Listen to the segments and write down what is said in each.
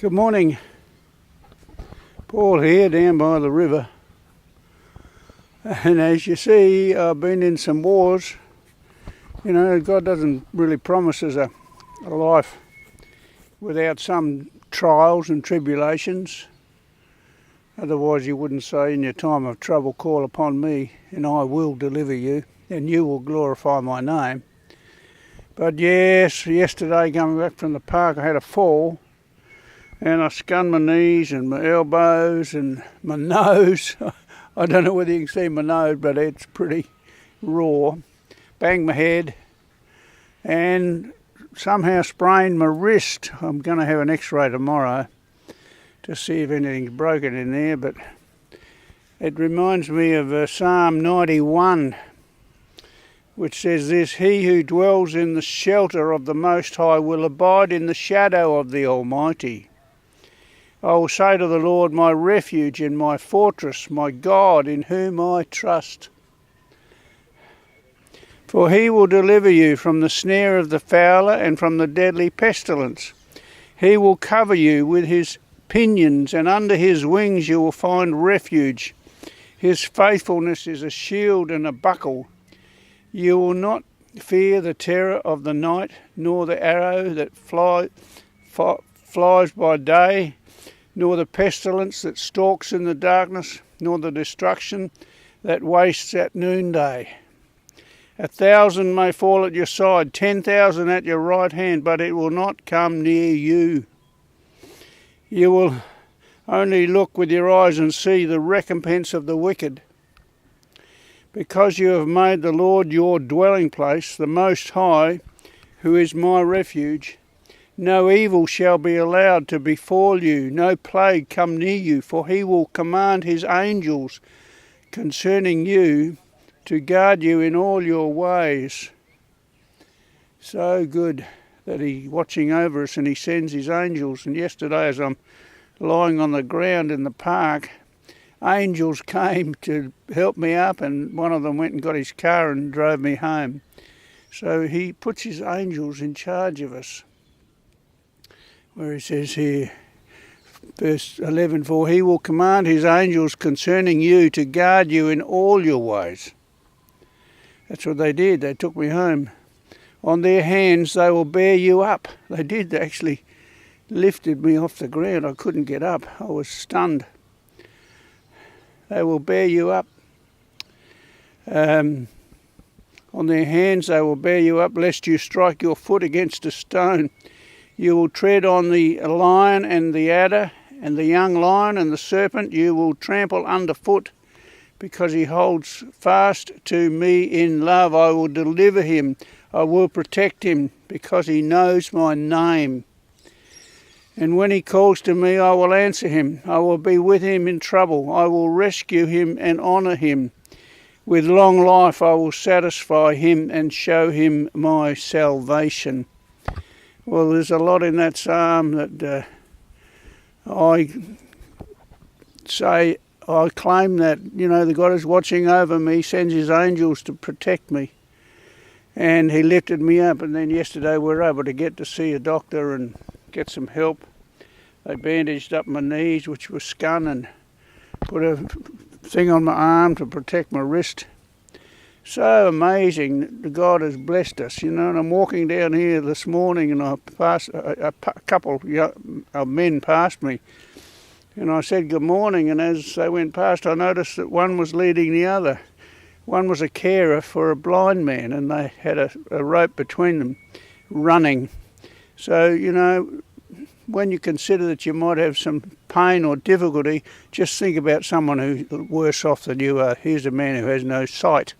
Good morning. Paul here down by the river. And as you see, I've been in some wars. You know, God doesn't really promise us a life without some trials and tribulations. Otherwise you wouldn't say, in your time of trouble, call upon me and I will deliver you and you will glorify my name. But yes, yesterday coming back from the park I had a fall and I skunned my knees and my elbows and my nose. I don't know whether you can see my nose, but it's pretty raw. Banged my head and somehow sprained my wrist. I'm going to have an x-ray tomorrow to see if anything's broken in there, but it reminds me of Psalm 91, which says this: He who dwells in the shelter of the Most High will abide in the shadow of the Almighty. I will say to the Lord, my refuge and my fortress, my God in whom I trust. For he will deliver you from the snare of the fowler and from the deadly pestilence. He will cover you with his pinions, and under his wings you will find refuge. His faithfulness is a shield and a buckle. You will not fear the terror of the night, nor the arrow that flies by day, nor the pestilence that stalks in the darkness, nor the destruction that wastes at noonday. 1,000 may fall at your side, 10,000 at your right hand, but it will not come near you. You will only look with your eyes and see the recompense of the wicked. Because you have made the Lord your dwelling place, the Most High, who is my refuge, no evil shall be allowed to befall you, no plague come near you, for he will command his angels concerning you to guard you in all your ways. So good that he's watching over us and he sends his angels. And yesterday, as I'm lying on the ground in the park, angels came to help me up, and one of them went and got his car and drove me home. So he puts his angels in charge of us. Where he says here, verse 11, for he will command his angels concerning you to guard you in all your ways. That's what they did. They took me home. On their hands they will bear you up. They did. They actually lifted me off the ground. I couldn't get up. I was stunned. They will bear you up. On their hands they will bear you up, lest you strike your foot against a stone. You will tread on the lion and the adder, and the young lion and the serpent you will trample underfoot. Because he holds fast to me in love, I will deliver him. I will protect him, because he knows my name. And when he calls to me, I will answer him. I will be with him in trouble. I will rescue him and honour him. With long life I will satisfy him and show him my salvation. Well, there's a lot in that psalm that I claim that, you know, the God is watching over me, sends his angels to protect me. And he lifted me up, and then yesterday we were able to get to see a doctor and get some help. They bandaged up my knees, which was scun, and put a thing on my arm to protect my wrist. So amazing that God has blessed us, you know. And I'm walking down here this morning, and I passed a couple of men passed me, and I said good morning. And as they went past, I noticed that one was leading the other. One was a carer for a blind man, and they had a rope between them, running. So, you know, when you consider that you might have some pain or difficulty, just think about someone who's worse off than you are. Here's a man who has no sight,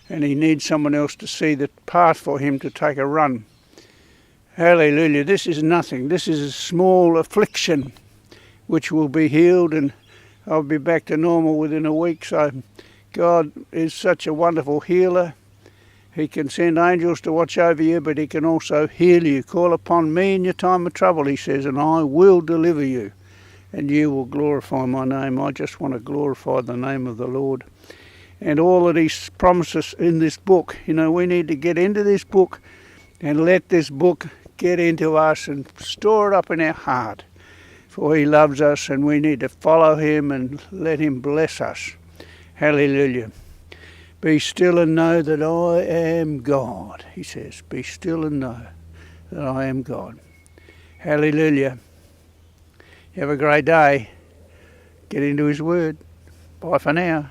and he needs someone else to see the path for him to take a run. Hallelujah. This is nothing. This is a small affliction which will be healed, and I'll be back to normal within a week. So God is such a wonderful healer. He can send angels to watch over you, but he can also heal you. Call upon me in your time of trouble, he says, and I will deliver you, and you will glorify my name. I just want to glorify the name of the Lord. And all that he promises in this book, you know, we need to get into this book and let this book get into us and store it up in our heart. For he loves us and we need to follow him and let him bless us. Hallelujah. Be still and know that I am God, he says. Be still and know that I am God. Hallelujah. Have a great day. Get into his word. Bye for now.